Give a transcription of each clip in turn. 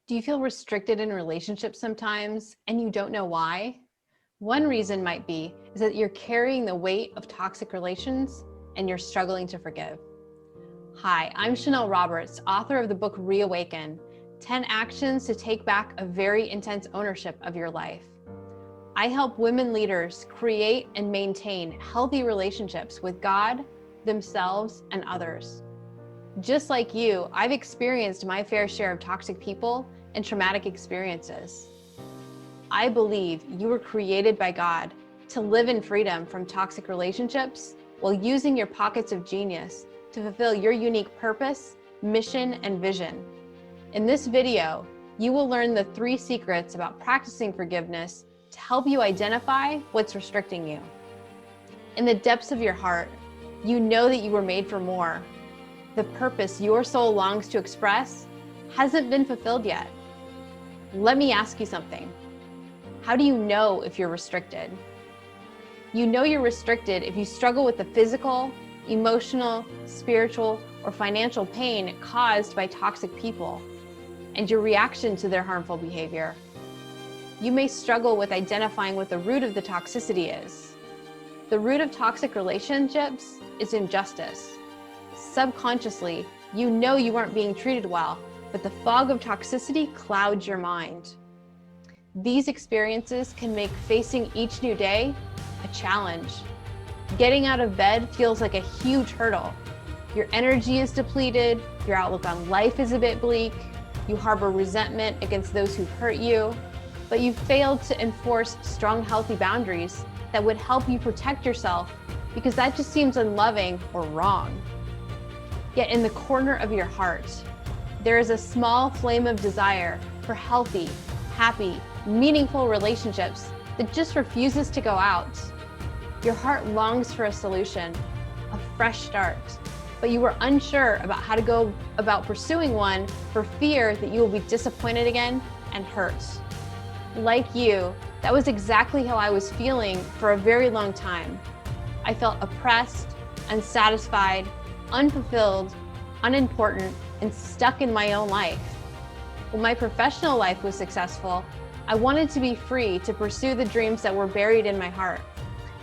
Do you feel restricted in relationships sometimes and you don't know why? One reason might be is that you're carrying the weight of toxic relations and you're struggling to forgive. Hi, I'm Chanel Roberts, author of the book Reawaken, 10 Actions to Take Back a Very Intense Ownership of Your Life. I help women leaders create and maintain healthy relationships with God, themselves, and others. Just like you, I've experienced my fair share of toxic people and traumatic experiences. I believe you were created by God to live in freedom from toxic relationships while using your pockets of genius to fulfill your unique purpose, mission, and vision. In this video, you will learn the 3 secrets about practicing forgiveness to help you identify what's restricting you. In the depths of your heart, you know that you were made for more. The purpose your soul longs to express hasn't been fulfilled yet. Let me ask you something. How do you know if you're restricted? You know you're restricted if you struggle with the physical, emotional, spiritual, or financial pain caused by toxic people and your reaction to their harmful behavior. You may struggle with identifying what the root of the toxicity is. The root of toxic relationships is injustice. Subconsciously, you know you aren't being treated well, but the fog of toxicity clouds your mind. These experiences can make facing each new day a challenge. Getting out of bed feels like a huge hurdle. Your energy is depleted, your outlook on life is a bit bleak, you harbor resentment against those who've hurt you, but you've failed to enforce strong, healthy boundaries that would help you protect yourself because that just seems unloving or wrong. Yet in the corner of your heart, there is a small flame of desire for healthy, happy, meaningful relationships that just refuses to go out. Your heart longs for a solution, a fresh start, but you are unsure about how to go about pursuing one for fear that you will be disappointed again and hurt. Like you, that was exactly how I was feeling for a very long time. I felt oppressed, unsatisfied, unfulfilled, unimportant, and stuck in my own life. When my professional life was successful, I wanted to be free to pursue the dreams that were buried in my heart,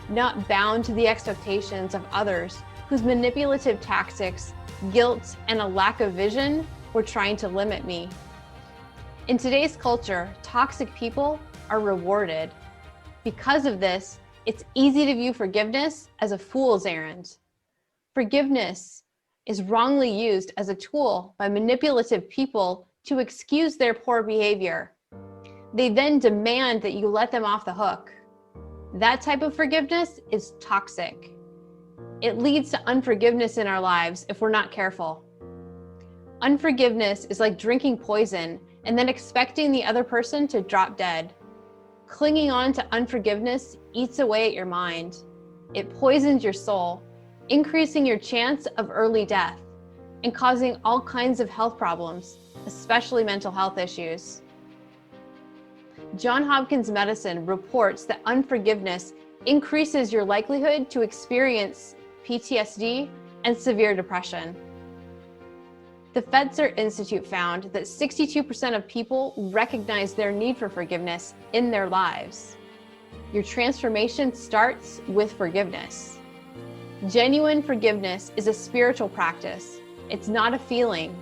not bound to the expectations of others whose manipulative tactics, guilt, and a lack of vision were trying to limit me. In today's culture, toxic people are rewarded. Because of this, it's easy to view forgiveness as a fool's errand. Forgiveness is wrongly used as a tool by manipulative people to excuse their poor behavior. They then demand that you let them off the hook. That type of forgiveness is toxic. It leads to unforgiveness in our lives if we're not careful. Unforgiveness is like drinking poison and then expecting the other person to drop dead. Clinging on to unforgiveness eats away at your mind. It poisons your soul, increasing your chance of early death and causing all kinds of health problems, especially mental health issues. Johns Hopkins Medicine reports that unforgiveness increases your likelihood to experience PTSD and severe depression. The Fetzer Institute found that 62% of people recognize their need for forgiveness in their lives. Your transformation starts with forgiveness. Genuine forgiveness is a spiritual practice. It's not a feeling.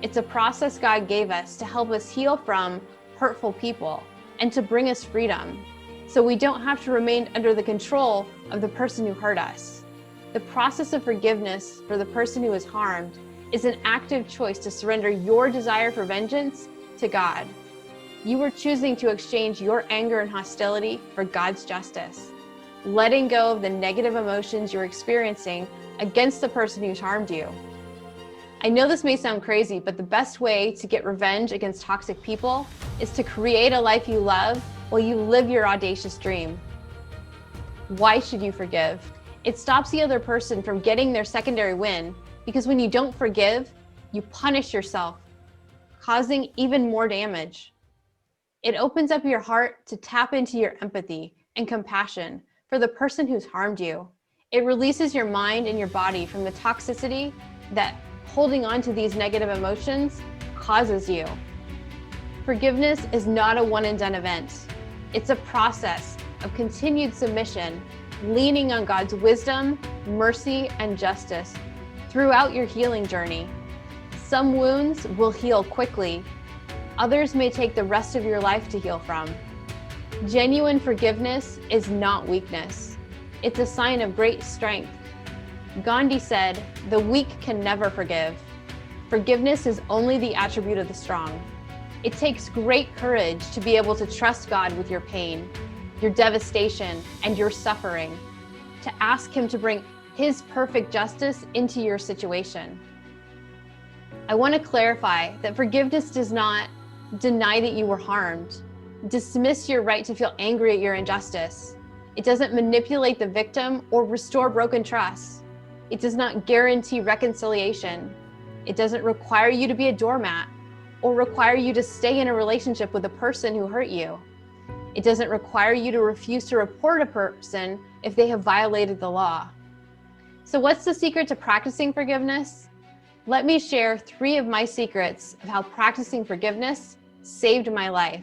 It's a process God gave us to help us heal from hurtful people and to bring us freedom, so we don't have to remain under the control of the person who hurt us. The process of forgiveness for the person who is harmed is an active choice to surrender your desire for vengeance to God. You are choosing to exchange your anger and hostility for God's justice, letting go of the negative emotions you're experiencing against the person who's harmed you. I know this may sound crazy, but the best way to get revenge against toxic people is to create a life you love while you live your audacious dream. Why should you forgive? It stops the other person from getting their secondary win, because when you don't forgive, you punish yourself, causing even more damage. It opens up your heart to tap into your empathy and compassion for the person who's harmed you. It releases your mind and your body from the toxicity that holding on to these negative emotions causes you. Forgiveness is not a one-and-done event. It's a process of continued submission, leaning on God's wisdom, mercy, and justice throughout your healing journey. Some wounds will heal quickly. Others may take the rest of your life to heal from. Genuine forgiveness is not weakness. It's a sign of great strength. Gandhi said, "The weak can never forgive." Forgiveness is only the attribute of the strong. It takes great courage to be able to trust God with your pain, your devastation, and your suffering, to ask Him to bring His perfect justice into your situation. I want to clarify that forgiveness does not deny that you were harmed, dismiss your right to feel angry at your injustice. It doesn't manipulate the victim or restore broken trust. It does not guarantee reconciliation. It doesn't require you to be a doormat or require you to stay in a relationship with a person who hurt you. It doesn't require you to refuse to report a person if they have violated the law. So what's the secret to practicing forgiveness? Let me share 3 of my secrets of how practicing forgiveness saved my life.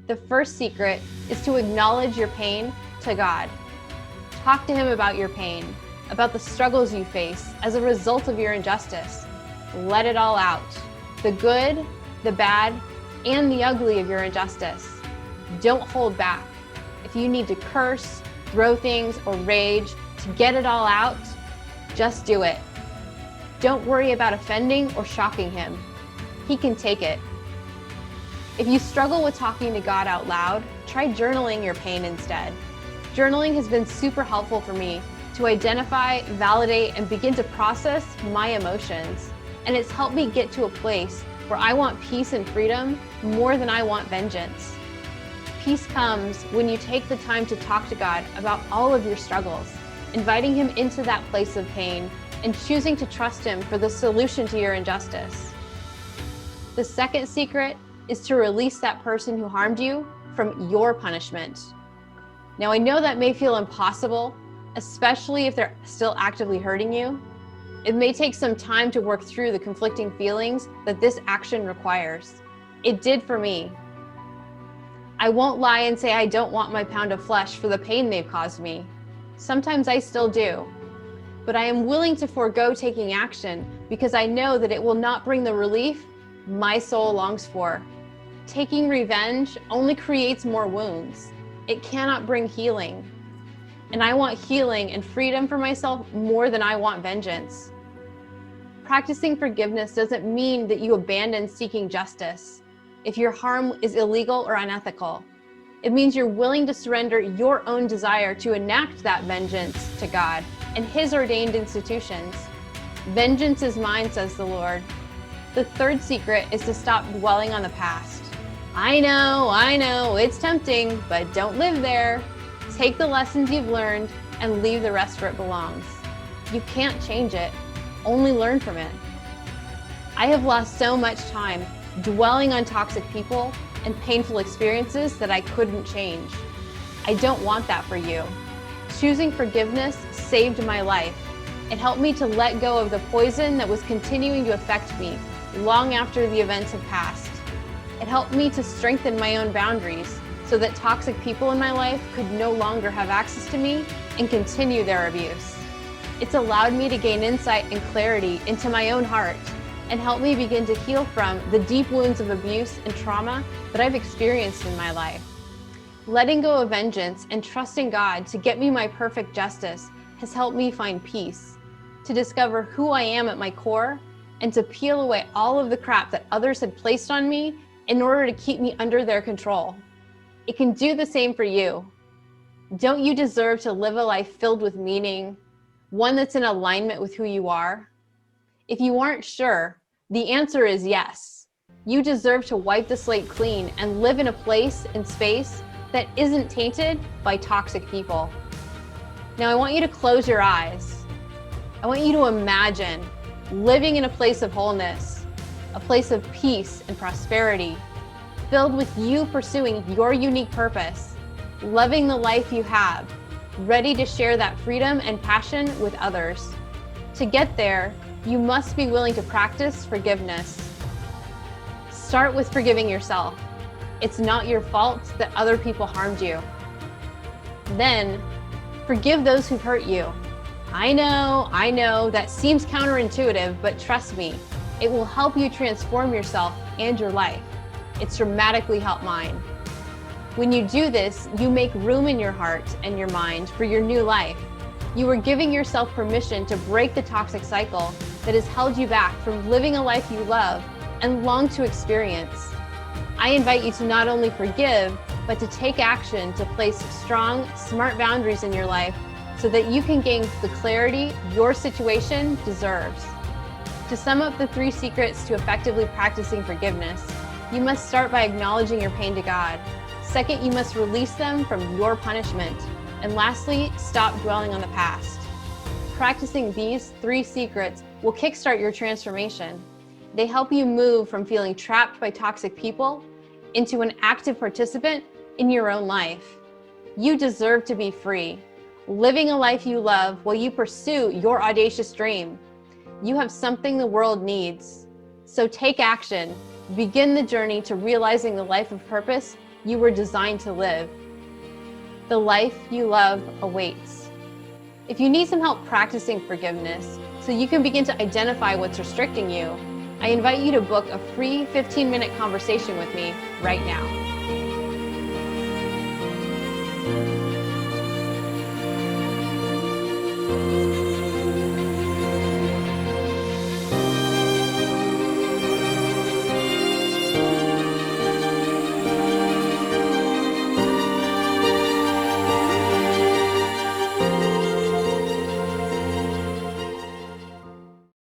The first secret is to acknowledge your pain to God. Talk to Him about your pain, about the struggles you face as a result of your injustice. Let it all out. The good, the bad, and the ugly of your injustice. Don't hold back. If you need to curse, throw things, or rage to get it all out, just do it. Don't worry about offending or shocking Him. He can take it. If you struggle with talking to God out loud, try journaling your pain instead. Journaling has been super helpful for me to identify, validate, and begin to process my emotions. And it's helped me get to a place where I want peace and freedom more than I want vengeance. Peace comes when you take the time to talk to God about all of your struggles, inviting Him into that place of pain and choosing to trust Him for the solution to your injustice. The second secret is to release that person who harmed you from your punishment. Now, I know that may feel impossible, especially if they're still actively hurting you. It may take some time to work through the conflicting feelings that this action requires. It did for me. I won't lie and say I don't want my pound of flesh for the pain they've caused me. Sometimes I still do. But I am willing to forego taking action because I know that it will not bring the relief my soul longs for. Taking revenge only creates more wounds. It cannot bring healing. And I want healing and freedom for myself more than I want vengeance. Practicing forgiveness doesn't mean that you abandon seeking justice if your harm is illegal or unethical. It means you're willing to surrender your own desire to enact that vengeance to God and His ordained institutions. Vengeance is mine, says the Lord. The third secret is to stop dwelling on the past. I know, it's tempting, but don't live there. Take the lessons you've learned and leave the rest where it belongs. You can't change it, only learn from it. I have lost so much time dwelling on toxic people and painful experiences that I couldn't change. I don't want that for you. Choosing forgiveness saved my life. It helped me to let go of the poison that was continuing to affect me long after the events had passed. It helped me to strengthen my own boundaries so that toxic people in my life could no longer have access to me and continue their abuse. It's allowed me to gain insight and clarity into my own heart and help me begin to heal from the deep wounds of abuse and trauma that I've experienced in my life. Letting go of vengeance and trusting God to get me my perfect justice has helped me find peace, to discover who I am at my core, and to peel away all of the crap that others had placed on me in order to keep me under their control. It can do the same for you. Don't you deserve to live a life filled with meaning, one that's in alignment with who you are? If you aren't sure, the answer is yes. You deserve to wipe the slate clean and live in a place and space that isn't tainted by toxic people. Now, I want you to close your eyes. I want you to imagine living in a place of wholeness, a place of peace and prosperity, filled with you pursuing your unique purpose, loving the life you have, ready to share that freedom and passion with others. To get there, you must be willing to practice forgiveness. Start with forgiving yourself. It's not your fault that other people harmed you. Then, forgive those who've hurt you. I know, that seems counterintuitive, but trust me, it will help you transform yourself and your life. It's dramatically helped mine. When you do this, you make room in your heart and your mind for your new life. You are giving yourself permission to break the toxic cycle that has held you back from living a life you love and long to experience. I invite you to not only forgive, but to take action to place strong, smart boundaries in your life so that you can gain the clarity your situation deserves. To sum up the 3 secrets to effectively practicing forgiveness, you must start by acknowledging your pain to God. Second, you must release them from your punishment. And lastly, stop dwelling on the past. Practicing these 3 secrets will kickstart your transformation. They help you move from feeling trapped by toxic people into an active participant in your own life. You deserve to be free, living a life you love while you pursue your audacious dream. You have something the world needs. So take action. Begin the journey to realizing the life of purpose you were designed to live. The life you love awaits. If you need some help practicing forgiveness so you can begin to identify what's restricting you, I invite you to book a free 15-minute conversation with me right now.